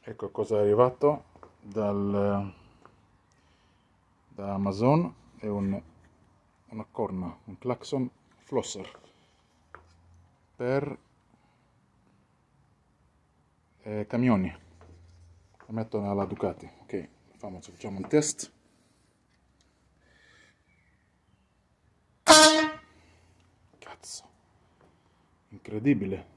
Ecco cosa è arrivato da Amazon, è una corna, un clacson flosser per camioni, lo mettono alla Ducati. Ok, facciamo un test. Cazzo, incredibile.